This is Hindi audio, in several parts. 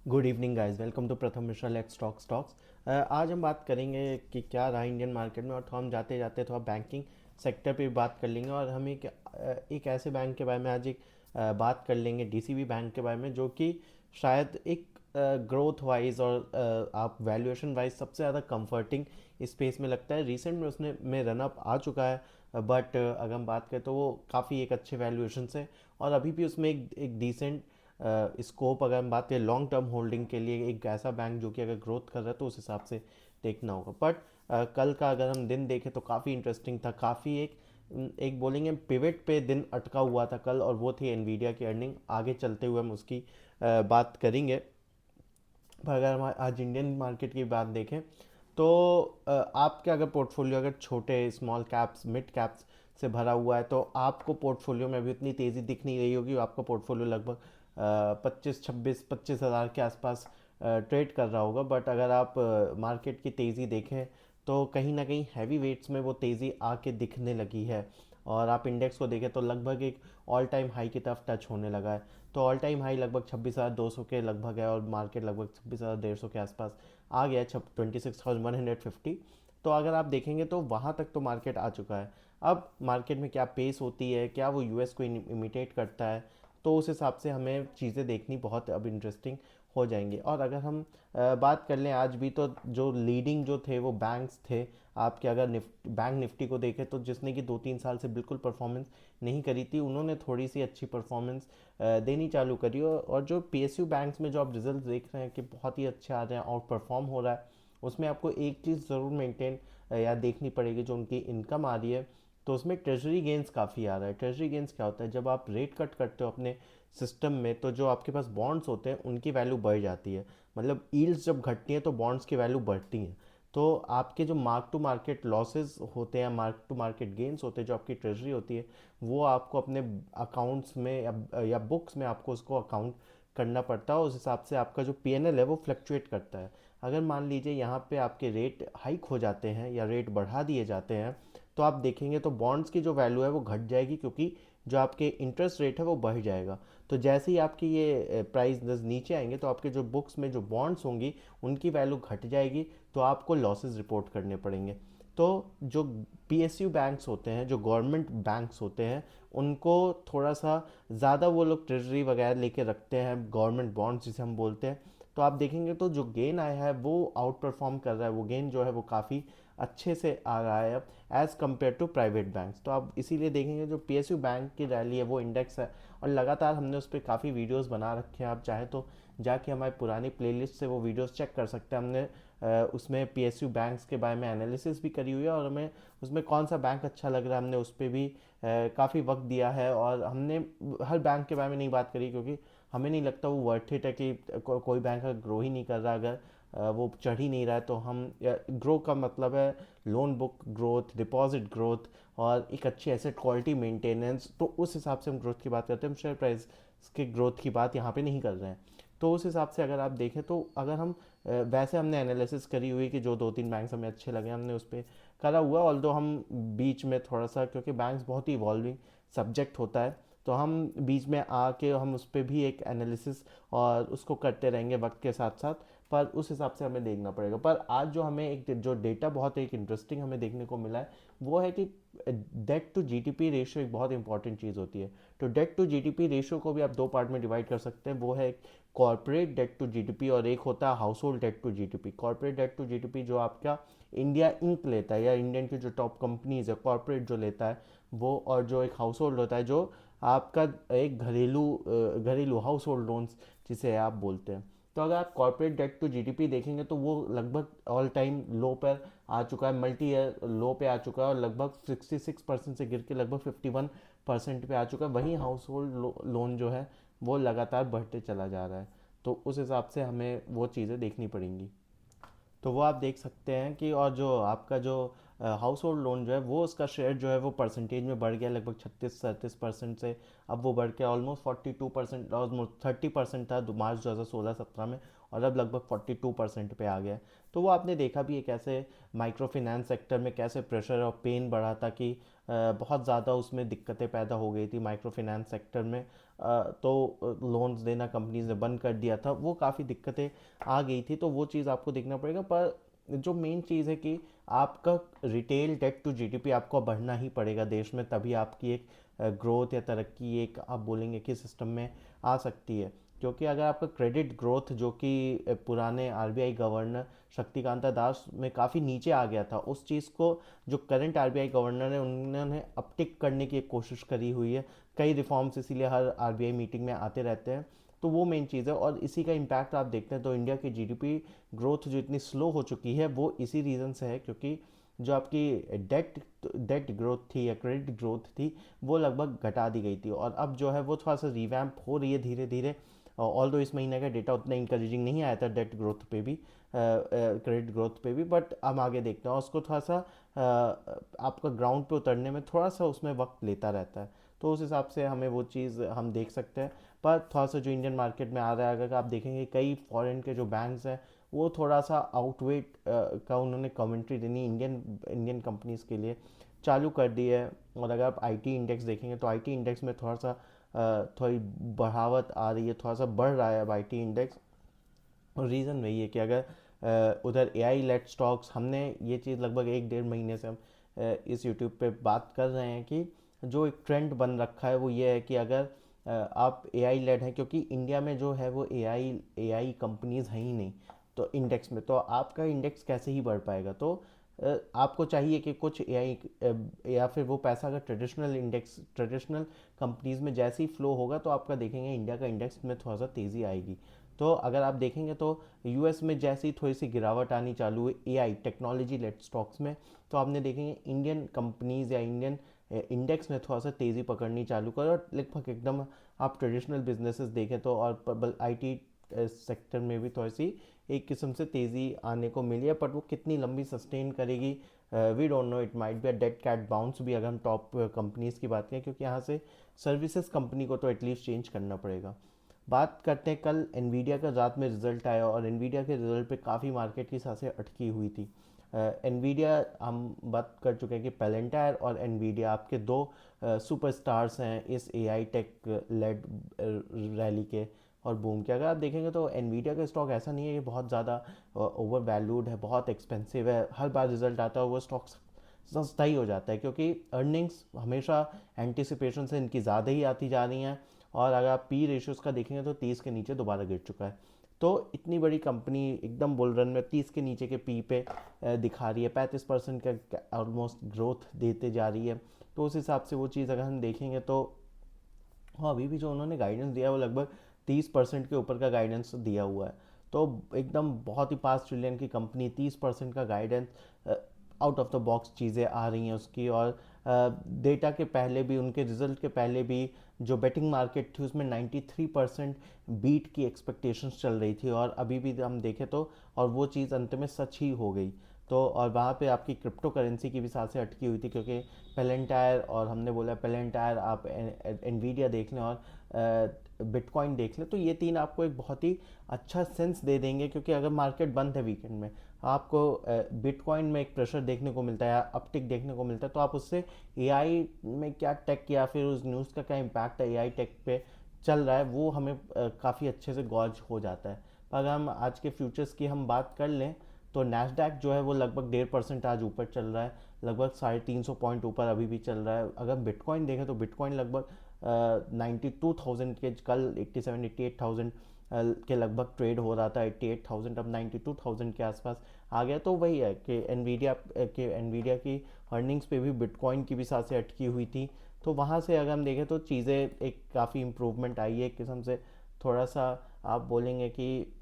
Good evening guys, welcome to Pratham Mishra let's talk stocks. आज हम बात करेंगे कि क्या रहा इंडियन मार्केट में, और तो हम जाते जाते थोड़ा बैंकिंग सेक्टर पे भी बात कर लेंगे। और हम एक ऐसे बैंक के बारे में आज बात कर लेंगे, डीसीबी बैंक के बारे में, जो कि शायद एक ग्रोथ वाइज और आप वैल्यूएशन वाइज सबसे ज़्यादा कंफर्टिंग स्पेस में लगता है। रिसेंट में उसने में रनअप आ चुका है, बट अगर हम बात करें तो वो काफ़ी एक अच्छे वैल्यूएशन से, और अभी भी उसमें एक डिसेंट स्कोप, अगर हम बात करें लॉन्ग टर्म होल्डिंग के लिए, एक ऐसा बैंक जो कि अगर ग्रोथ कर रहा है तो उस हिसाब से देखना होगा। बट कल का अगर हम दिन देखें तो काफ़ी इंटरेस्टिंग था, काफ़ी एक बोलेंगे पिवट पे दिन अटका हुआ था कल, और वो थी एनवीडिया की अर्निंग। आगे चलते हुए हम उसकी बात करेंगे। पर अगर हम आज इंडियन मार्केट की बात देखें तो आपके अगर पोर्टफोलियो अगर छोटे स्मॉल कैप्स मिड कैप्स से भरा हुआ है तो आपको पोर्टफोलियो में अभी उतनी तेज़ी दिख नहीं रही होगी। आपका पोर्टफोलियो लगभग 25-26 हज़ार के आसपास ट्रेड कर रहा होगा। बट अगर आप मार्केट की तेज़ी देखें तो कहीं ना कहीं हैवी वेट्स में वो तेज़ी आके दिखने लगी है। और आप इंडेक्स को देखें तो लगभग एक ऑल टाइम हाई की तरफ टच होने लगा है। तो ऑल टाइम हाई लगभग 26,200 के लगभग है, और मार्केट लगभग 26,150 के आसपास आ गया है, 26,150। तो अगर आप देखेंगे तो वहाँ तक तो मार्केट आ चुका है। अब मार्केट में क्या पेस होती है, क्या वो यूएस को इमिटेट करता है, तो उस हिसाब से हमें चीज़ें देखनी बहुत अब इंटरेस्टिंग हो जाएंगी। और अगर हम बात कर लें, आज भी तो जो लीडिंग जो थे वो बैंक्स थे। आपके अगर बैंक निफ्टी को देखें तो जिसने कि 2-3 साल से बिल्कुल परफॉर्मेंस नहीं करी थी, उन्होंने थोड़ी सी अच्छी परफॉर्मेंस देनी चालू करी। और जो पीएसयू बैंक्स में जो आप रिजल्ट देख रहे हैं कि बहुत ही अच्छे आ रहे हैं, आउट परफॉर्म हो रहा है, उसमें आपको एक चीज़ ज़रूर मेंटेन या देखनी पड़ेगी, जो उनकी इनकम आ रही है। तो उसमें ट्रेजरी गेंस काफ़ी आ रहा है। ट्रेजरी गेंस क्या होता है, जब आप रेट कट करते हो अपने सिस्टम में तो जो आपके पास बॉन्ड्स होते हैं उनकी वैल्यू बढ़ जाती है। मतलब यील्ड्स जब घटती हैं तो बॉन्ड्स की वैल्यू बढ़ती हैं। तो आपके जो मार्क टू मार्केट लॉसेस होते हैं, मार्क टू मार्केट गेंस होते हैं, जो आपकी ट्रेजरी होती है, वो आपको अपने अकाउंट्स में या बुक्स में आपको उसको अकाउंट करना पड़ता है। उस हिसाब से आपका जो पीएनएल है वो फ्लक्चुएट करता है। अगर मान लीजिए यहाँ पे आपके रेट हाइक हो जाते हैं या रेट बढ़ा दिए जाते हैं, तो आप देखेंगे तो बॉन्ड्स की जो वैल्यू है वो घट जाएगी, क्योंकि जो आपके इंटरेस्ट रेट है वो बढ़ जाएगा। तो जैसे ही आपकी ये प्राइस नीचे आएंगे तो आपके जो बुक्स में जो बॉन्ड्स होंगी उनकी वैल्यू घट जाएगी, तो आपको लॉसेस रिपोर्ट करने पड़ेंगे। तो जो पीएसयू बैंक्स होते हैं, जो गवर्नमेंट बैंक्स होते हैं, उनको थोड़ा सा ज़्यादा वो लोग ट्रेजरी वगैरह लेके रखते हैं, गवर्नमेंट बॉन्ड्स जिसे हम बोलते हैं। तो आप देखेंगे तो जो गेन आया है वो आउट परफॉर्म कर रहा है, वो गेन जो है वो काफ़ी अच्छे से आ रहा है as compare to private banks. तो आप इसीलिए देखेंगे जो पीएसयू बैंक की रैली है वो इंडेक्स है, और लगातार हमने उस पर काफ़ी वीडियोस बना रखे हैं। आप चाहे तो जाके हमारी पुरानी प्लेलिस्ट से वो वीडियोस चेक कर सकते हैं। हमने उसमें पीएसयू बैंक्स के बारे में एनालिसिस भी करी हुई है, और हमें उसमें कौन सा बैंक अच्छा लग रहा है हमने उस पर भी काफ़ी वक्त दिया है। और हमने हर बैंक के बारे में नहीं बात करी, क्योंकि हमें नहीं लगता वो वर्थ इट है कि कोई बैंक अगर ग्रो ही नहीं कर रहा, अगर वो चढ़ ही नहीं रहा है, तो हम ग्रो का मतलब है loan book growth, deposit growth, और एक अच्छी एसेट क्वालिटी मेंटेनेंस। तो उस हिसाब से हम ग्रोथ की बात करते हैं, हम शेयर प्राइस के ग्रोथ की बात यहाँ पे नहीं कर रहे हैं। तो उस हिसाब से अगर आप देखें तो अगर हम वैसे हमने एनालिसिस करी हुई कि जो 2-3 बैंक्स हमें अच्छे लगे हमने उस पर करा हुआ। ऑल्दो हम बीच में थोड़ा सा, क्योंकि बैंक्स बहुत ही इवॉल्विंग सब्जेक्ट होता है, तो हम बीच में आके हम उस पर भी एक एनालिसिस और उसको करते रहेंगे वक्त के साथ साथ। पर उस हिसाब से हमें देखना पड़ेगा। पर आज जो हमें एक जो डेटा बहुत एक इंटरेस्टिंग हमें देखने को मिला है, वो है कि डेट टू जीडीपी रेशियो एक बहुत इंपॉर्टेंट चीज़ होती है। तो डेट टू जीडीपी रेशियो को भी आप दो पार्ट में डिवाइड कर सकते हैं। वो है कॉर्पोरेट डेट टू जीडीपी, और एक होता है household debt to GDP. Corporate debt to GDP जो आपका इंडिया इंक लेता है, या इंडियन की जो टॉप कंपनीज है कॉर्पोरेट जो लेता है वो, और जो एक हाउस होल्ड होता है जो आपका एक घरेलू हाउस होल्ड लोन्स जिसे आप बोलते हैं। तो अगर आप कॉर्पोरेट डेट टू जीडीपी देखेंगे तो वो लगभग ऑल टाइम लो पर आ चुका है, मल्टी ईयर लो पे आ चुका है, और लगभग 66% से गिर के लगभग 51% पे आ चुका है। वहीं हाउस होल्ड लोन जो है वो लगातार बढ़ते चला जा रहा है। तो उस हिसाब से हमें वो चीज़ें देखनी पड़ेंगी। तो वो आप देख सकते हैं कि, और जो आपका जो हाउस होल्ड लोन जो है वो उसका शेयर जो है वो परसेंटेज में बढ़ गया लगभग 36-37% से। अब वो बढ़ के ऑलमोस्ट 42%, ऑलमोस्ट 30% था मार्च 2016-17 में, और अब लगभग 42% पे आ गया है। तो वो आपने देखा भी है कैसे माइक्रो फाइनेंस सेक्टर में कैसे प्रेशर और पेन बढ़ा था कि बहुत ज़्यादा उसमें दिक्कतें पैदा हो गई थी माइक्रो फाइनेंस सेक्टर में। तो लोन्स देना कंपनीज ने बंद कर दिया था, वो काफ़ी दिक्कतें आ गई थी। तो वो चीज़ आपको देखना पड़ेगा। पर जो मेन चीज़ है कि आपका रिटेल डेट टू जीडीपी आपको बढ़ना ही पड़ेगा देश में, तभी आपकी एक ग्रोथ या तरक्की एक आप बोलेंगे कि सिस्टम में आ सकती है। क्योंकि अगर आपका क्रेडिट ग्रोथ जो कि पुराने आरबीआई गवर्नर शक्तिकांता दास में काफ़ी नीचे आ गया था, उस चीज़ को जो करंट आरबीआई गवर्नर है उन्होंने अपटिक करने की एक कोशिश करी हुई है। कई रिफॉर्म्स इसीलिए हर आरबीआई मीटिंग में आते रहते हैं। तो वो मेन चीज़ है, और इसी का इम्पैक्ट आप देखते हैं तो इंडिया की जीडीपी ग्रोथ जो इतनी स्लो हो चुकी है वो इसी रीज़न से है, क्योंकि जो आपकी डेट डेट ग्रोथ थी या क्रेडिट ग्रोथ थी वो लगभग घटा दी गई थी। और अब जो है वो थोड़ा सा रिवैम्प हो रही है धीरे धीरे। ऑल दो इस महीने का डेटा उतना इंकरेजिंग नहीं आया था डेट ग्रोथ पे भी, क्रेडिट ग्रोथ पे भी, बट हम आगे देखते हैं। और उसको थोड़ा सा आपका ग्राउंड पे उतरने में थोड़ा सा उसमें वक्त लेता रहता है। तो उस हिसाब से हमें वो चीज़ हम देख सकते हैं। पर थोड़ा सा जो इंडियन मार्केट में आ रहा है, अगर आप देखेंगे कई फॉरेन के जो बैंक्स हैं वो थोड़ा सा आउटवेट का उन्होंने कमेंट्री देनी इंडियन इंडियन कंपनीज के लिए चालू कर दी है। और अगर आप आईटी इंडेक्स देखेंगे तो आईटी इंडेक्स में थोड़ा सा थोड़ी बढ़ावत आ रही है, थोड़ा सा बढ़ रहा है अब आईटी इंडेक्स। और रीज़न वही है कि अगर उधर एआई लेड स्टॉक्स, हमने ये चीज़ लगभग 1-1.5 महीने से हम इस यूट्यूब पे बात कर रहे हैं कि जो एक ट्रेंड बन रखा है वो ये है कि अगर आप एआई लेड हैं, क्योंकि इंडिया में जो है वो एआई कंपनीज हैं ही नहीं तो इंडेक्स में, तो आपका इंडेक्स कैसे ही बढ़ पाएगा। तो आपको चाहिए कि कुछ एआई या फिर वो पैसा अगर ट्रेडिशनल इंडेक्स ट्रेडिशनल कंपनीज में जैसे ही फ्लो होगा तो आपका देखेंगे इंडिया का इंडेक्स में थोड़ा सा तेज़ी आएगी। तो अगर आप देखेंगे तो यूएस में जैसी थोड़ी सी गिरावट आनी चालू हुई एआई टेक्नोलॉजी लेड स्टॉक्स में, तो आपने देखेंगे इंडियन कंपनीज या इंडियन इंडेक्स में थोड़ा सा तेज़ी पकड़नी चालू कर। और लगभग एकदम आप ट्रेडिशनल बिजनेसेस देखें तो, और आईटी सेक्टर में भी थोड़ी सी एक किस्म से तेज़ी आने को मिली है, बट वो कितनी लंबी सस्टेन करेगी we don't know. It might be a dead cat bounce भी अगर हम टॉप कंपनीज की बात करें, क्योंकि यहाँ से सर्विसेज कंपनी को तो एटलीस्ट चेंज करना पड़ेगा। बात करते हैं, कल एनवीडिया का रात में रिजल्ट आया और एनवीडिया के रिजल्ट पे काफ़ी मार्केट की सांसें अटकी हुई थी। एनवीडिया हम बात कर चुके हैं कि पेलेंटायर और एनवीडिया आपके दो सुपरस्टार्स हैं इस एआई टेक लेड रैली के और बूम के। अगर आप देखेंगे तो एनवीडिया का स्टॉक ऐसा नहीं है कि बहुत ज़्यादा ओवर वैल्यूड है, बहुत एक्सपेंसिव है। हर बार रिजल्ट आता है वो स्टॉक सस्ता ही हो जाता है, क्योंकि अर्निंग्स हमेशा एंटिसिपेशन से इनकी ज़्यादा ही आती जा रही हैं। और अगर आप पी रेशियोज़ का देखेंगे तो 30 के नीचे दोबारा गिर चुका है। तो इतनी बड़ी कंपनी एकदम बुल रन में 30 के नीचे के पी पे दिखा रही है, 35% का ऑलमोस्ट ग्रोथ देते जा रही है। तो उस हिसाब से वो चीज़ अगर हम देखेंगे तो हाँ, अभी भी जो उन्होंने गाइडेंस दिया है वो लगभग 30% के ऊपर का गाइडेंस दिया हुआ है। तो एकदम बहुत ही 5 ट्रिलियन की कंपनी, 30% का guidance, out of the box चीज़ें आ रही हैं उसकी। और डेटा के पहले भी, उनके रिजल्ट के पहले भी जो बेटिंग मार्केट थी उसमें 93% बीट की एक्सपेक्टेशंस चल रही थी, और अभी भी हम देखें तो और वो चीज़ अंत में सच ही हो गई। तो और वहाँ पे आपकी क्रिप्टो करेंसी की भी सांसें अटकी हुई थी, क्योंकि पेलेंटायर, और हमने बोला पेलेंटायर, आप एनवीडिया देख लें और बिटकॉइन देख लें, तो ये तीन आपको एक बहुत ही अच्छा सेंस दे देंगे। क्योंकि अगर मार्केट बंद है वीकेंड में, आपको बिटकॉइन में एक प्रेशर देखने को मिलता है, अपटिक देखने को मिलता है, तो आप उससे एआई में क्या टेक या फिर उस न्यूज़ का क्या इम्पैक्ट है एआई टेक पे चल रहा है वो हमें काफ़ी अच्छे से गॉज हो जाता है। पर अगर हम आज के फ्यूचर्स की हम बात कर लें तो नैस्डैक जो है वो लगभग 1.5% आज ऊपर चल रहा है, लगभग 350 पॉइंट ऊपर अभी भी चल रहा है। अगर बिटकॉइन देखें तो बिटकॉइन लगभग 92,000 के, कल 87-88,000 के लगभग ट्रेड हो रहा था। 88,000 अब 92,000 के आसपास आ गया। तो वही है कि एनवीडिया की अर्निंग्स पे भी बिटकॉइन की भी सांसें अटकी हुई थी। तो वहाँ से अगर हम देखें तो चीज़ें एक काफ़ी इम्प्रूवमेंट आई है एक किस्म से। थोड़ा सा आप बोलेंगे कि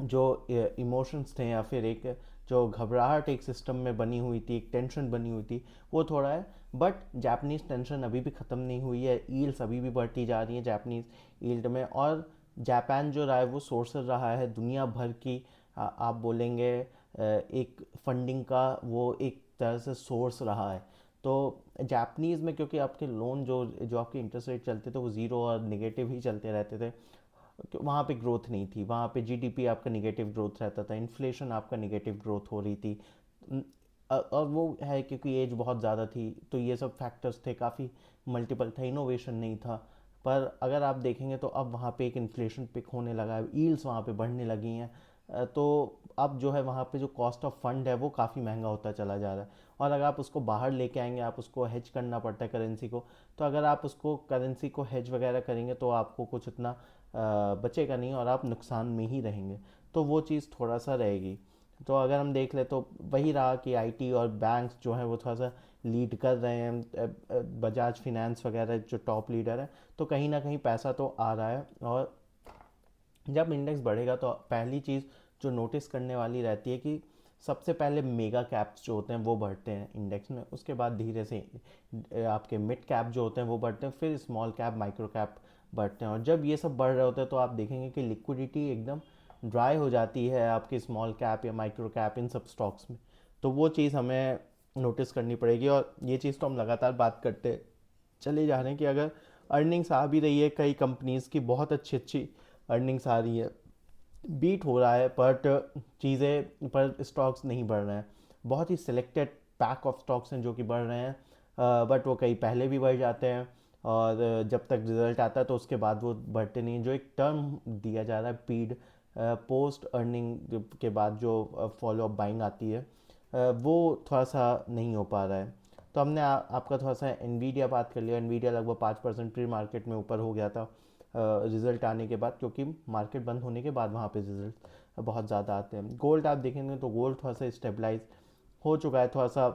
जो इमोशंस थे या फिर एक जो घबराहट एक सिस्टम में बनी हुई थी, एक टेंशन बनी हुई थी, वो थोड़ा है। बट जापानीज टेंशन अभी भी ख़त्म नहीं हुई है, ईल्ड्स अभी भी बढ़ती जा रही हैं जापानीज ईल्ड में। और जापान जो रहा है वो सोर्सर रहा है दुनिया भर की, आप बोलेंगे एक फंडिंग का वो एक तरह से सोर्स रहा है। तो जापानीज़ में क्योंकि आपके लोन जो जो आपके इंटरेस्ट रेट चलते थे वो ज़ीरो और निगेटिव ही चलते रहते थे, वहाँ पे ग्रोथ नहीं थी, वहाँ पे जीडीपी आपका निगेटिव ग्रोथ रहता था, इन्फ्लेशन आपका निगेटिव ग्रोथ हो रही थी। और वो है क्योंकि एज बहुत ज़्यादा थी, तो ये सब फैक्टर्स थे, काफ़ी मल्टीपल था, इनोवेशन नहीं था। पर अगर आप देखेंगे तो अब वहाँ पे एक इन्फ्लेशन पिक होने लगा है, ईल्ड्स वहाँ पे बढ़ने लगी हैं। तो अब जो है वहाँ पे जो कॉस्ट ऑफ फंड है वो काफ़ी महंगा होता चला जा रहा है। और अगर आप उसको बाहर लेके आएंगे, आप उसको हेज करना पड़ता है करेंसी को, तो अगर आप उसको करेंसी को हेज वगैरह करेंगे तो आपको कुछ इतना बचेगा नहीं और आप नुकसान में ही रहेंगे। तो वो चीज़ थोड़ा सा रहेगी। तो अगर हम देख ले तो वही रहा कि आईटी और बैंक्स जो हैं वो थोड़ा सा लीड कर रहे हैं, बजाज फिनेंस वगैरह जो टॉप लीडर है। तो कहीं ना कहीं पैसा तो आ रहा है। और जब इंडेक्स बढ़ेगा तो पहली चीज़ जो नोटिस करने वाली रहती है कि सबसे पहले मेगा कैप्स जो होते हैं वो बढ़ते हैं इंडेक्स में, उसके बाद धीरे से आपके मिड कैप जो होते हैं वो बढ़ते हैं, फिर स्मॉल कैप माइक्रो कैप बढ़ते हैं। और जब ये सब बढ़ रहे होते हैं तो आप देखेंगे कि लिक्विडिटी एकदम ड्राई हो जाती है आपकी स्मॉल कैप या माइक्रो कैप इन सब स्टॉक्स में। तो वो चीज़ हमें नोटिस करनी पड़ेगी। और ये चीज़ तो हम लगातार बात करते चले जा रहे हैं कि अगर अर्निंग्स आ भी रही है, कई कंपनीज़ की बहुत अच्छी अच्छी अर्निंग्स आ रही है, बीट हो रहा है, बट चीज़ें पर स्टॉक्स नहीं बढ़ रहे हैं। बहुत ही सिलेक्टेड पैक ऑफ स्टॉक्स हैं जो कि बढ़ रहे हैं, बट वो कई पहले भी बढ़ जाते हैं और जब तक रिजल्ट आता है तो उसके बाद वो बढ़ते नहीं हैं। जो एक टर्म दिया जा रहा है पीड, पोस्ट अर्निंग के बाद जो फॉलो अप बाइंग आती है, वो थोड़ा सा नहीं हो पा रहा है। तो हमने आपका थोड़ा सा एनवीडिया बात कर लिया। एनवीडिया लगभग 5% प्री मार्केट में ऊपर हो गया था रिजल्ट आने के बाद, क्योंकि मार्केट बंद होने के बाद वहाँ पे रिजल्ट बहुत ज़्यादा आते हैं। गोल्ड आप देखेंगे तो गोल्ड थोड़ा सा स्टेबलाइज हो चुका है, थोड़ा सा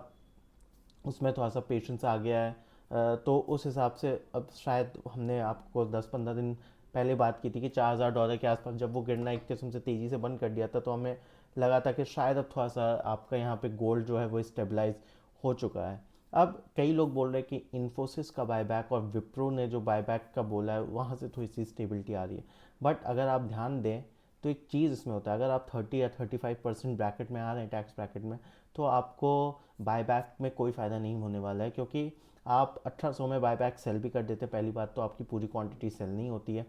उसमें थोड़ा सा पेशेंस आ गया है। तो उस हिसाब से अब शायद हमने आपको 10-15 दिन पहले बात की थी कि $4,000 के आसपास जब वो गिरना एक किस्म से तेज़ी से बंद कर दिया था, तो हमें लगा था कि शायद अब थोड़ा सा आपका यहाँ पे गोल्ड जो है वो स्टेबलाइज हो चुका है। अब कई लोग बोल रहे हैं कि इन्फोसिस का बायबैक और विप्रो ने जो बायबैक का बोला है वहाँ से थोड़ी सी स्टेबिलिटी आ रही है। बट अगर आप ध्यान दें तो एक चीज़ इसमें होता है, अगर आप 30 या 35% ब्रैकेट में आ रहे हैं टैक्स ब्रैकेट में, तो आपको बायबैक में कोई फ़ायदा नहीं होने वाला है, क्योंकि आप 1800 में बायबैक सेल भी कर देते हैं। पहली बात तो आपकी पूरी क्वांटिटी सेल नहीं होती है।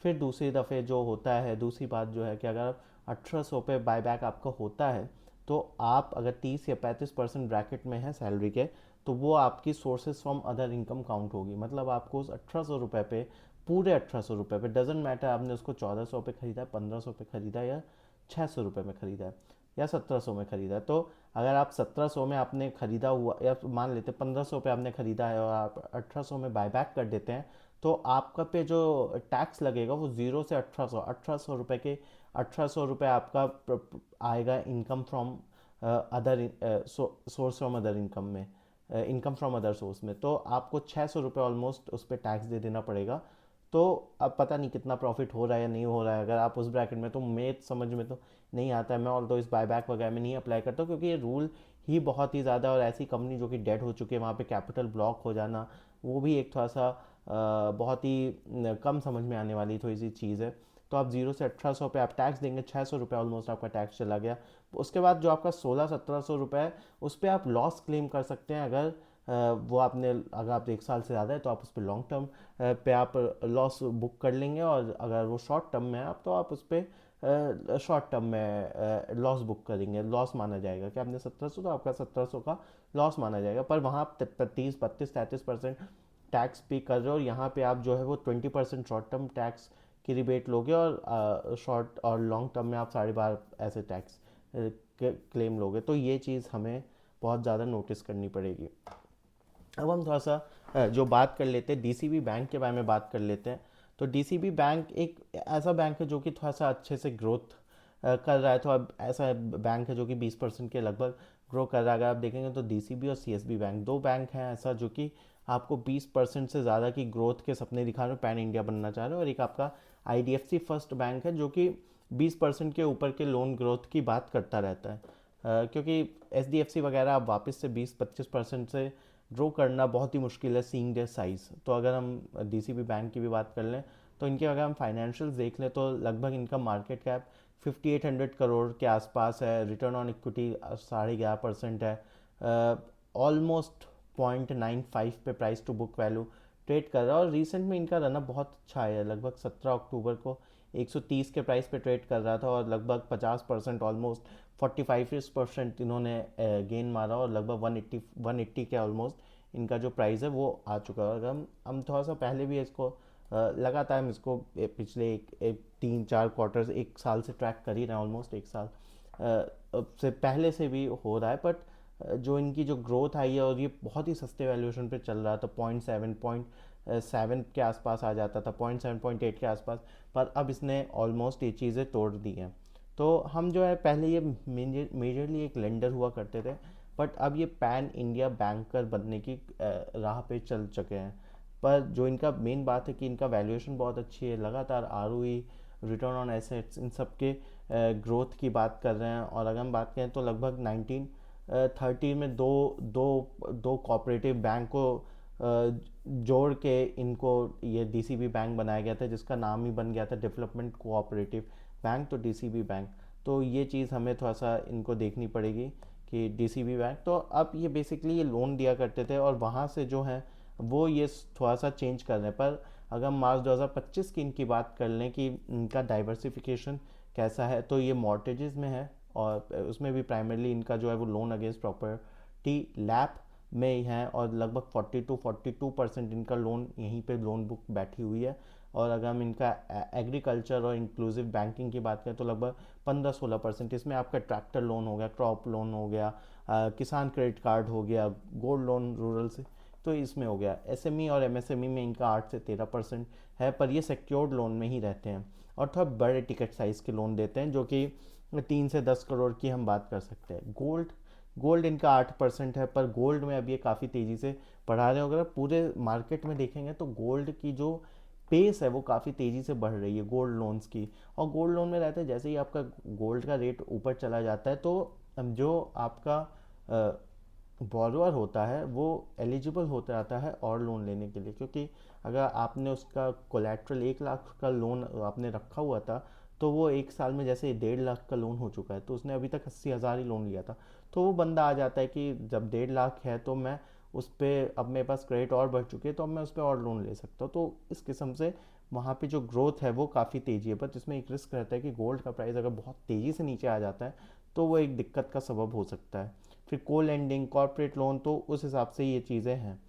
फिर दूसरी दफ़े जो होता है, दूसरी बात जो है कि अगर 1800 पे बायबैक आपका होता है तो आप अगर 30 या 35% ब्रैकेट में है सैलरी के, तो वो आपकी sources from other income count होगी। मतलब आपको उस 1800 रुपये पे, पूरे 1800 रुपये पे, डजेंट मैटर आपने उसको 1400 पे ख़रीदा है, 1500 पे ख़रीदा है, या 600 रुपये में ख़रीदा है, या 1700 में ख़रीदा है। तो अगर आप 1700 में आपने ख़रीदा हुआ, या मान लेते 1500 पे आपने ख़रीदा है और आप 1800 में बायबैक कर देते हैं, तो आपका पे जो टैक्स लगेगा वो 0 से 1800 रुपये के, 1800 रुपये आपका आएगा income from other source from other income में, इनकम फ्रॉम अदर सोर्स में। तो आपको 600 रुपये ऑलमोस्ट उस पर टैक्स दे देना पड़ेगा। तो अब पता नहीं कितना प्रॉफिट हो रहा है या नहीं हो रहा है अगर आप उस ब्रैकेट में, तो मेरे समझ में तो नहीं आता है। मैं ऑल तो इस बायबैक वगैरह में नहीं अप्लाई करता हूँ, क्योंकि ये रूल ही बहुत ही ज़्यादा, और ऐसी कंपनी जो कि डेड हो चुकी है वहाँ पे कैपिटल ब्लॉक हो जाना, वो भी एक थोड़ा सा बहुत ही कम समझ में आने वाली थोड़ी सी चीज़ है। तो आप 0 से 1800 पे आप टैक्स देंगे, 600 रुपये ऑलमोस्ट आपका टैक्स चला गया। उसके बाद जो आपका 1600-1700 रुपये है उस पर आप लॉस क्लेम कर सकते हैं। अगर वो आपने, अगर आप 1 साल से ज़्यादा है तो आप उस पर लॉन्ग टर्म पे आप लॉस बुक कर लेंगे, और अगर वो शॉर्ट टर्म में है आप, तो आप उस पर शॉर्ट टर्म में लॉस बुक करेंगे, लॉस माना जाएगा कि आपने 1700, तो आपका 1700 का लॉस माना जाएगा। पर वहाँ आप 30, 32, 33% टैक्स पे कर रहे हो, और यहाँ पे आप जो है वो 20% शॉर्ट टर्म टैक्स की रिबेट लोगे, और शॉर्ट और लॉन्ग टर्म में आप 12.5 ऐसे टैक्स क्लेम लोगे। तो ये चीज़ हमें बहुत ज़्यादा नोटिस करनी पड़ेगी। अब हम थोड़ा सा जो बात कर लेते हैं डीसीबी बैंक के बारे में बात कर लेते हैं। तो डीसीबी बैंक एक ऐसा बैंक है जो कि थोड़ा सा अच्छे से ग्रोथ कर रहा है। तो अब ऐसा बैंक है जो कि 20% के लगभग ग्रो कर रहा है। अगर आप देखेंगे तो डीसीबी और सीएसबी बैंक, दो बैंक हैं ऐसा जो कि आपको 20% से ज़्यादा की ग्रोथ के सपने दिखा रहे हो, पैन इंडिया बनना चाह रहे हो। और एक आपका आईडीएफसी फर्स्ट बैंक है जो कि 20% के ऊपर के लोन ग्रोथ की बात करता रहता है। क्योंकि एचडीएफसी वगैरह आप वापस से 20-25% से ग्रो करना बहुत ही मुश्किल है सीइंग देयर साइज़। तो अगर हम डीसीबी बैंक की भी बात कर लें तो इनके अगर हम फाइनेंशियल्स देख लें तो लगभग इनका मार्केट कैप 5800 करोड़ के आसपास है, रिटर्न ऑन इक्विटी 11.5% है, ऑलमोस्ट 0.95 पे price to book value trade कर रहा है। और रिसेंट में इनका रनअप बहुत अच्छा है, लगभग 17 अक्टूबर को 130 के प्राइस पे ट्रेड कर रहा था और लगभग 50% ऑलमोस्ट 45% इन्होंने गेन मारा और लगभग 180 के ऑलमोस्ट इनका जो प्राइस है वो आ चुका है। अगर हम थोड़ा सा पहले भी इसको लगातार हम इसको पिछले एक 3-4 क्वार्टर्स एक साल से ट्रैक कर ही रहे हैं, ऑलमोस्ट एक साल से पहले से भी हो रहा है। बट जो इनकी जो ग्रोथ आई है और ये बहुत ही सस्ते वैल्यूएशन पे चल रहा था, 0.7 के आसपास आ जाता था, 0.7 0.8 के आसपास, पर अब इसने ऑलमोस्ट ये चीज़ें तोड़ दी हैं। तो हम जो है पहले ये मेजरली एक लेंडर हुआ करते थे, बट अब ये पैन इंडिया बैंकर बनने की राह पे चल चुके हैं। पर जो इनका मेन बात है कि इनका वैल्यूएशन बहुत अच्छी है, लगातार आरओई, रिटर्न ऑन एसेट्स, इन सब के ग्रोथ की बात कर रहे हैं। और अगर हम बात करें तो लगभग 1930 में दो दो दो कोऑपरेटिव बैंक को जोड़ के इनको ये डीसीबी बैंक बनाया गया था, जिसका नाम ही बन गया था डेवलपमेंट कोऑपरेटिव बैंक, तो डीसीबी बैंक। तो ये चीज़ हमें थोड़ा सा इनको देखनी पड़ेगी कि डीसीबी बैंक, तो अब ये बेसिकली ये लोन दिया करते थे और वहाँ से जो है वो ये थोड़ा सा चेंज कर रहे हैं। पर अगर हम मार्च 2025 की इनकी बात कर लें कि इनका डाइवर्सिफिकेशन कैसा है, तो ये मॉर्टेजेस में है और उसमें भी प्राइमरली इनका जो है वो लोन अगेंस्ट प्रॉपर्टी लैप में ही है और लगभग 42% इनका लोन यहीं पे लोन बुक बैठी हुई है। और अगर हम इनका एग्रीकल्चर और इंक्लूसिव बैंकिंग की बात करें तो लगभग 15-16%, इसमें आपका ट्रैक्टर लोन हो गया, क्रॉप लोन हो गया, किसान क्रेडिट कार्ड हो गया, गोल्ड लोन रूरल से, तो इसमें हो गया। एसएमई और एमएसएमई में इनका 8 से 13% है, पर ये सिक्योर्ड लोन में ही रहते हैं और थोड़ा बड़े टिकट साइज़ के लोन देते हैं, जो कि 3 से 10 करोड़ की हम बात कर सकते हैं। गोल्ड गोल्ड इनका 8% है, पर गोल्ड में अब ये काफ़ी तेज़ी से बढ़ा रहे हैं। अगर आप पूरे मार्केट में देखेंगे तो गोल्ड की जो पेस है वो काफ़ी तेज़ी से बढ़ रही है गोल्ड लोन्स की। और गोल्ड लोन में रहता है जैसे ही आपका गोल्ड का रेट ऊपर चला जाता है, तो जो आपका बॉरोअर होता है वो एलिजिबल होता जाता है और लोन लेने के लिए, क्योंकि अगर आपने उसका कोलेट्रल 1 लाख का लोन आपने रखा हुआ था, तो वो एक साल में जैसे 1.5 लाख का लोन हो चुका है, तो उसने अभी तक 80,000 ही लोन लिया था। तो वो बंदा आ जाता है कि जब 1.5 लाख है तो मैं उस पर, अब मेरे पास क्रेडिट और बढ़ चुकी है तो अब मैं उस पर और लोन ले सकता हूँ। तो इस किस्म से वहाँ पे जो ग्रोथ है वो काफ़ी तेज़ी है, बट इसमें एक रिस्क रहता है कि गोल्ड का प्राइस अगर बहुत तेज़ी से नीचे आ जाता है तो वो एक दिक्कत का सबब हो सकता है। फिर को लेंडिंग, कॉर्पोरेट लोन, तो उस हिसाब से ये चीज़ें हैं।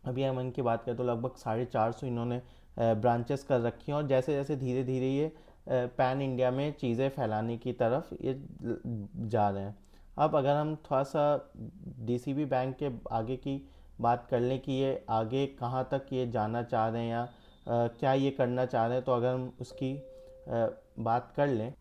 अभी हम इनकी बात करें तो लगभग 450 इन्होंने ब्रांचेस कर रखी हैं और जैसे जैसे धीरे धीरे ये पैन इंडिया में चीज़ें फैलाने की तरफ ये जा रहे हैं। अब अगर हम थोड़ा सा डीसीबी बैंक के आगे की बात कर लें कि ये आगे कहाँ तक ये जाना चाह रहे हैं या क्या ये करना चाह रहे हैं, तो अगर हम उसकी बात कर लें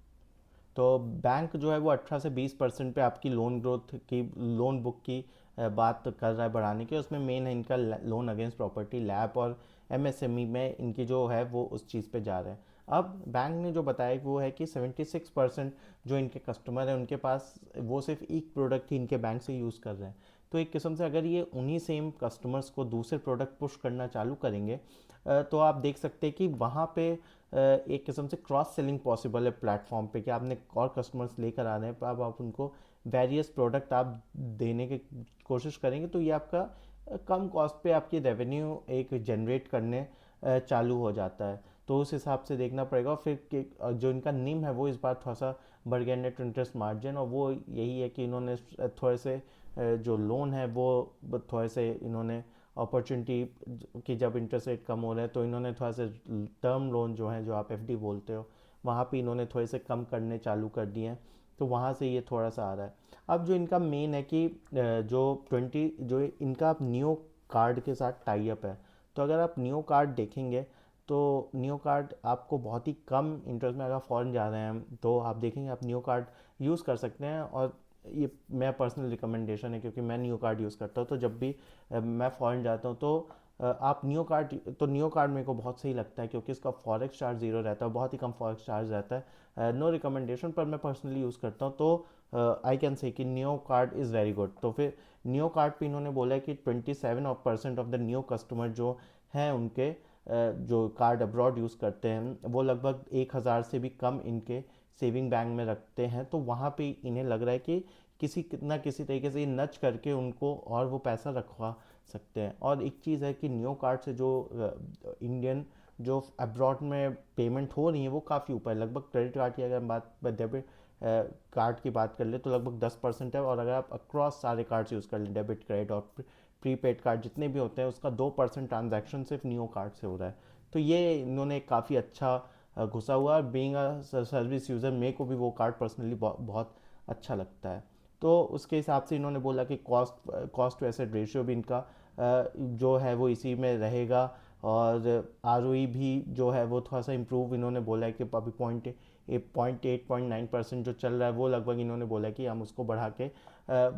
तो बैंक जो है वो 18 से 20% पे आपकी लोन ग्रोथ की, लोन बुक की बात कर रहा है बढ़ाने की। उसमें मेन है इनका लोन अगेंस्ट प्रॉपर्टी लैप और एमएसएमई में इनकी जो है वो उस चीज़ पे जा रहे हैं। अब बैंक ने जो बताया कि वो है कि 76% जो इनके कस्टमर हैं उनके पास वो सिर्फ एक प्रोडक्ट ही इनके बैंक से यूज़ कर रहे हैं। तो एक किस्म से अगर ये उन्हीं सेम कस्टमर्स को दूसरे प्रोडक्ट पुश करना चालू करेंगे, तो आप देख सकते हैं कि वहाँ पे एक किस्म से क्रॉस सेलिंग पॉसिबल है प्लेटफॉर्म पे, कि आपने और कस्टमर्स लेकर आ रहे हैं, अब आप उनको वेरियस प्रोडक्ट आप देने की कोशिश करेंगे, तो ये आपका कम कॉस्ट पे आपकी रेवेन्यू एक जनरेट करने चालू हो जाता है। तो उस हिसाब से देखना पड़ेगा। और फिर जो इनका निम है वो इस बार थोड़ा सा बढ़ गया, नेट इंटरेस्ट मार्जिन, और वो यही है कि इन्होंने थोड़े से जो लोन है वो थोड़े से इन्होंने अपॉर्चुनिटी कि जब इंटरेस्ट रेट कम हो रहे हैं तो इन्होंने थोड़ा सा टर्म लोन जो है, जो आप एफडी बोलते हो, वहाँ पे इन्होंने थोड़े से कम करने चालू कर दिए हैं, तो वहाँ से ये थोड़ा सा आ रहा है। अब जो इनका मेन है कि जो इनका नियो कार्ड के साथ टाई अप है, तो अगर आप नियो कार्ड देखेंगे तो नियो कार्ड आपको बहुत ही कम इंटरेस्ट में, अगर फॉरेन जा रहे हैं तो आप देखेंगे आप नियो कार्ड यूज़ कर सकते हैं। और ये मेरा पर्सनल रिकमेंडेशन है क्योंकि मैं नियो कार्ड यूज़ करता हूँ, तो जब भी मैं फ़ॉरेन जाता हूँ तो आप नियो कार्ड मेरे को बहुत सही लगता है क्योंकि इसका फॉरेक्स चार्ज ज़ीरो रहता है, बहुत ही कम फॉरेक्स चार्ज रहता है। नो रिकमेंडेशन, पर मैं पर्सनली यूज़ करता हूँ, तो आई कैन से कि neo card is very good. तो फिर नियो कार्ड पे इन्होंने बोला है कि 27% ऑफ द न्यू कस्टमर जो हैं उनके जो कार्ड अब्रॉड यूज़ करते हैं वो लगभग 1,000 से भी कम इनके सेविंग बैंक में रखते हैं, तो वहाँ पे इन्हें लग रहा है कि किसी ना किसी तरीके से नच करके उनको और वो पैसा रखवा सकते हैं। और एक चीज़ है कि नियो कार्ड से जो इंडियन जो अब्रॉड में पेमेंट हो रही है वो काफ़ी ऊपर है। लगभग क्रेडिट कार्ड की अगर हम बात डेबिट कार्ड की बात कर ले तो लगभग 10% है। और अगर आप अक्रॉस सारे कार्ड्स यूज़ कर लें, डेबिट क्रेडिट और प्रीपेड कार्ड जितने भी होते हैं, उसका 2% ट्रांजैक्शन सिर्फ नियो कार्ड से हो रहा है। तो ये इन्होंने काफ़ी अच्छा घुसा हुआ। बीइंग अ सर्विस यूज़र मेरे को भी वो कार्ड पर्सनली बहुत अच्छा लगता है। तो उसके हिसाब से इन्होंने बोला कि कॉस्ट टू एसेट रेशियो भी इनका जो है वो इसी में रहेगा। और आरओई भी जो है वो थोड़ा सा इम्प्रूव इन्होंने बोला है कि अभी 0.9% जो चल रहा है वो लगभग इन्होंने बोला है कि हम उसको बढ़ा के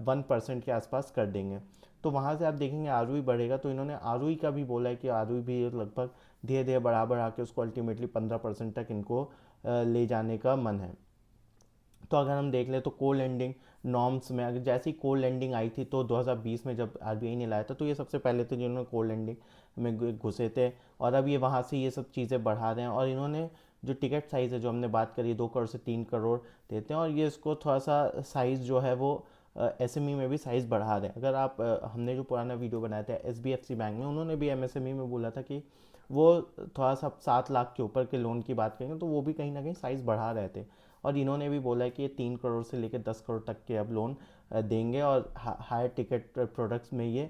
1% के आसपास कर देंगे। तो वहाँ से आप देखेंगे आरओई बढ़ेगा। तो इन्होंने आरओई का भी बोला है कि आरओई भी लगभग धीरे धीरे बढ़ा के उसको अल्टीमेटली 15% तक इनको ले जाने का मन है। तो अगर हम देख लें तो को लेंडिंग नॉर्म्स में, अगर जैसी को लेंडिंग आई थी तो 2020 में जब आरबीआई ने लाया था, तो ये सबसे पहले थे जिन्होंने को लेंडिंग में घुसे थे। और अब ये वहाँ से ये सब चीज़ें बढ़ा रहे हैं। और इन्होंने जो टिकट साइज़ है जो हमने बात करी 2 करोड़ से 3 करोड़ देते हैं। और ये इसको थोड़ा सा साइज़ जो है वो एसएमई में भी साइज़ बढ़ा रहे हैं। अगर आप हमने जो पुराना वीडियो बनाया था एसबीएफसी बैंक में, उन्होंने भी एमएसएमई में बोला था कि वो थोड़ा सा 7 लाख के ऊपर के लोन की बात करेंगे तो वो भी कहीं ना कहीं साइज़ बढ़ा रहे थे। और इन्होंने भी बोला है कि ये 3 करोड़ से लेकर 10 करोड़ तक के अब लोन देंगे और हायर टिकट प्रोडक्ट्स में ये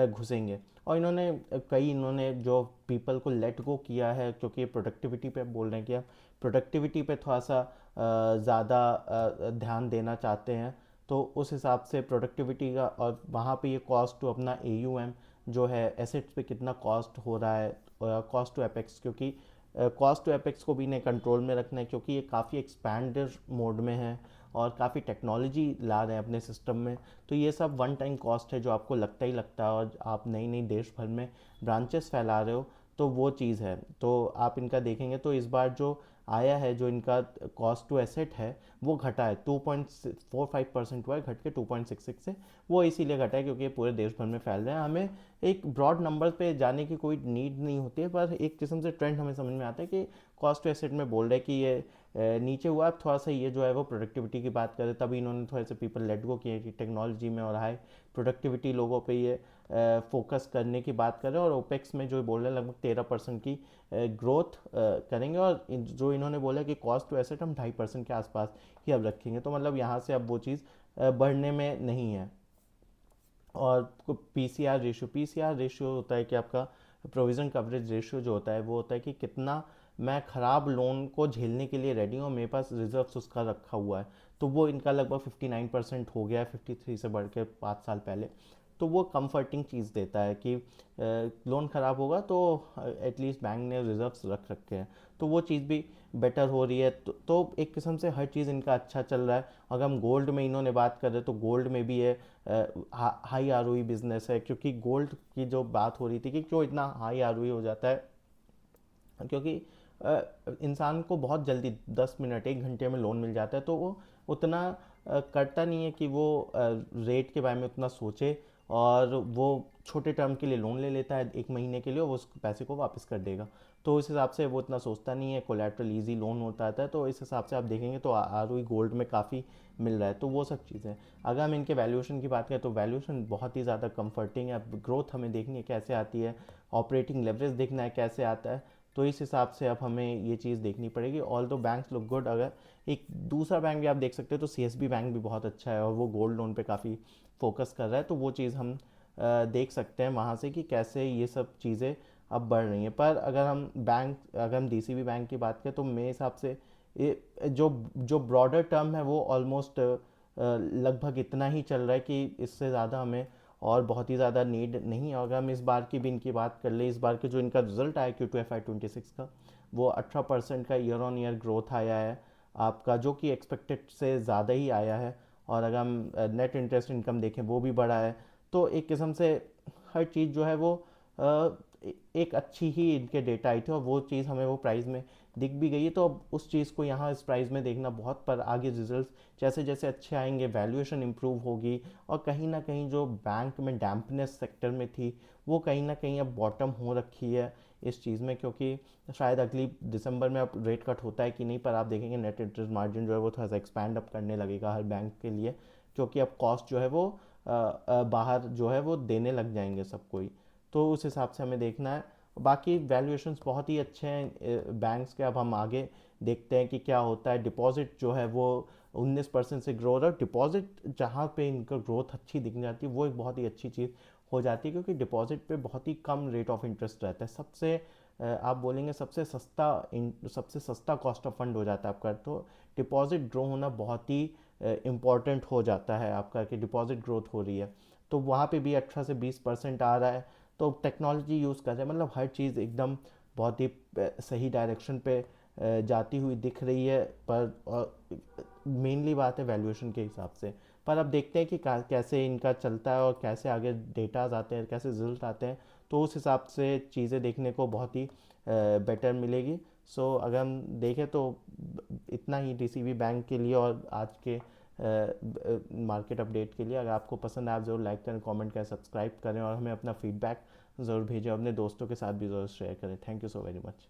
घुसेंगे। और इन्होंने जो पीपल को लेट गो किया है, क्योंकि ये प्रोडक्टिविटी पे बोल रहे हैं कि आप प्रोडक्टिविटी पे थोड़ा सा ज़्यादा ध्यान देना चाहते हैं। तो उस हिसाब से प्रोडक्टिविटी का और वहाँ पे ये कॉस्ट टू अपना एयूएम जो है एसेट्स पे कितना कॉस्ट हो रहा है, कॉस्ट टू एपेक्स, क्योंकि कॉस्ट टू एपेक्स को भी इन्हें कंट्रोल में रखना है क्योंकि ये काफ़ी एक्सपैंडर मोड में है और काफ़ी टेक्नोलॉजी ला रहे हैं अपने सिस्टम में। तो ये सब वन टाइम कॉस्ट है जो आपको लगता ही लगता है। और आप नई नई देश भर में ब्रांचेस फैला रहे हो तो वो चीज़ है। तो आप इनका देखेंगे तो इस बार जो आया है, जो इनका कॉस्ट टू एसेट है वो घटा है, 2.45% हुआ है, घट के 2.66 से। वो इसीलिए घटा है क्योंकि ये पूरे देश भर में फैल रहे हैं। हमें एक ब्रॉड नंबर पे जाने की कोई नीड नहीं होती है, पर एक किस्म से ट्रेंड हमें समझ में आता है कि कॉस्ट टू एसेट में बोल रहे हैं कि ये नीचे हुआ। अब थोड़ा सा ये जो है वो प्रोडक्टिविटी की बात करें, तभी इन्होंने थोड़े से पीपल लेट गो किए कि टेक्नोलॉजी में और हाई प्रोडक्टिविटी लोगों पे ये फोकस करने की बात कर रहे हैं। और ओपेक्स में जो बोल रहे हैं लगभग 13% की ग्रोथ करेंगे। और जो इन्होंने बोला कि कॉस्ट टू एसेट हम 2.5% के आसपास ही अब रखेंगे। तो मतलब यहाँ से अब वो चीज़ बढ़ने में नहीं है। और पीसीआर रेशियो होता है कि आपका प्रोविज़न कवरेज रेशियो जो होता है वो होता है कि कितना मैं ख़राब लोन को झेलने के लिए रेडी हूँ, मेरे पास रिजर्व्स उसका रखा हुआ है। तो वो इनका लगभग 59% हो गया है, 53 से बढ़ के 5 साल पहले। तो वो कंफर्टिंग चीज़ देता है कि लोन ख़राब होगा तो एटलीस्ट बैंक ने रिजर्व्स रख रखे हैं। तो वो चीज़ भी बेटर हो रही है। तो एक किस्म से हर चीज़ इनका अच्छा चल रहा है। अगर हम गोल्ड में इन्होंने बात कर रहे तो गोल्ड में भी ये हाई आरओई बिजनेस है। क्योंकि गोल्ड की जो बात हो रही थी कि क्यों इतना हाई आरओई हो जाता है, क्योंकि इंसान को बहुत जल्दी 10 मिनट 1 घंटे में लोन मिल जाता है। तो वो उतना करता नहीं है कि वो रेट के बारे में उतना सोचे। और वो छोटे टर्म के लिए लोन ले लेता है 1 महीने के लिए, वो उस पैसे को वापस कर देगा। तो इस हिसाब से वो इतना सोचता नहीं है, कोलेट्रल इजी लोन होता है। तो इस हिसाब से आप देखेंगे तो आरओई गोल्ड में काफ़ी मिल रहा है। तो वो सब चीज़ें, अगर हम इनके वैल्यूएशन की बात करें तो वैल्यूएशन बहुत ही ज़्यादा कंफर्टिंग है। ग्रोथ हमें देखनी है कैसे आती है, ऑपरेटिंग लेवरेज देखना है कैसे आता है। तो इस हिसाब से अब हमें ये चीज़ देखनी पड़ेगी। ऑल दो बैंक्स लुक गुड। अगर एक दूसरा बैंक भी आप देख सकते हो तो सीएसबी बैंक भी बहुत अच्छा है और वो गोल्ड लोन पे काफ़ी फोकस कर रहा है। तो वो चीज़ हम देख सकते हैं वहाँ से कि कैसे ये सब चीज़ें अब बढ़ रही हैं। पर अगर हम डीसीबी बैंक की बात करें तो मेरे हिसाब से ये जो जो ब्रॉडर टर्म है वो ऑलमोस्ट लगभग इतना ही चल रहा है कि इससे ज़्यादा हमें और बहुत ही ज़्यादा नीड नहीं है। अगर हम इस बार की भी इनकी बात कर ले, इस बार के जो इनका रिजल्ट आया Q2 FY26 का, वो 18% का ईयर ऑन ईयर ग्रोथ आया है आपका, जो कि एक्सपेक्टेड से ज़्यादा ही आया है। और अगर हम नेट इंटरेस्ट इनकम देखें वो भी बढ़ा है। तो एक किस्म से हर चीज़ जो है वो एक अच्छी ही इनके डेटा आई थी और वो चीज़ हमें वो प्राइस में दिख भी गई है। तो अब उस चीज़ को यहाँ इस प्राइस में देखना बहुत, पर आगे रिजल्ट्स जैसे जैसे अच्छे आएंगे वैल्यूएशन इंप्रूव होगी। और कहीं ना कहीं जो बैंक में डैम्पनेस सेक्टर में थी वो कहीं ना कहीं अब बॉटम हो रखी है इस चीज़ में। क्योंकि शायद अगली दिसंबर में अब रेट कट होता है कि नहीं, पर आप देखेंगे नेट इंटरेस्ट मार्जिन जो है वो थोड़ा सा एक्सपैंड अप करने लगेगा हर बैंक के लिए। क्योंकि अब कॉस्ट जो है वो बाहर जो है वो देने लग जाएंगे सब कोई। तो उस हिसाब से हमें देखना है। बाकी वैल्यूएशंस बहुत ही अच्छे हैं बैंक्स के। अब हम आगे देखते हैं कि क्या होता है। डिपॉजिट जो है वो 19% से ग्रो हो रहा है। डिपॉजिट जहाँ पे इनका ग्रोथ अच्छी दिख जाती है वो एक बहुत ही अच्छी चीज़ हो जाती है, क्योंकि डिपॉजिट पे बहुत ही कम रेट ऑफ इंटरेस्ट रहता है। सबसे आप बोलेंगे सबसे सस्ता कॉस्ट ऑफ फंड हो जाता है आपका। तो डिपॉजिट ग्रो होना बहुत ही इम्पॉर्टेंट हो जाता है आपका, कि डिपॉजिट ग्रोथ हो रही है। तो वहाँ पे भी 18 से 20% आ रहा है। तो टेक्नोलॉजी यूज़ कर रहे हैं, मतलब हर चीज़ एकदम बहुत ही सही डायरेक्शन पे जाती हुई दिख रही है। पर मेनली बात है वैल्यूएशन के हिसाब से। पर अब देखते हैं कि कैसे इनका चलता है और कैसे आगे डेटाज आते हैं, कैसे रिजल्ट आते हैं। तो उस हिसाब से चीज़ें देखने को बहुत ही बेटर मिलेगी। सो अगर हम देखें तो इतना ही डीसीबी बैंक के लिए और आज के मार्केट अपडेट के लिए। अगर आपको पसंद आए आप ज़रूर लाइक करें, कमेंट करें, सब्सक्राइब करें और हमें अपना फीडबैक ज़रूर भेजें। अपने दोस्तों के साथ भी ज़रूर शेयर करें। Thank you so very much.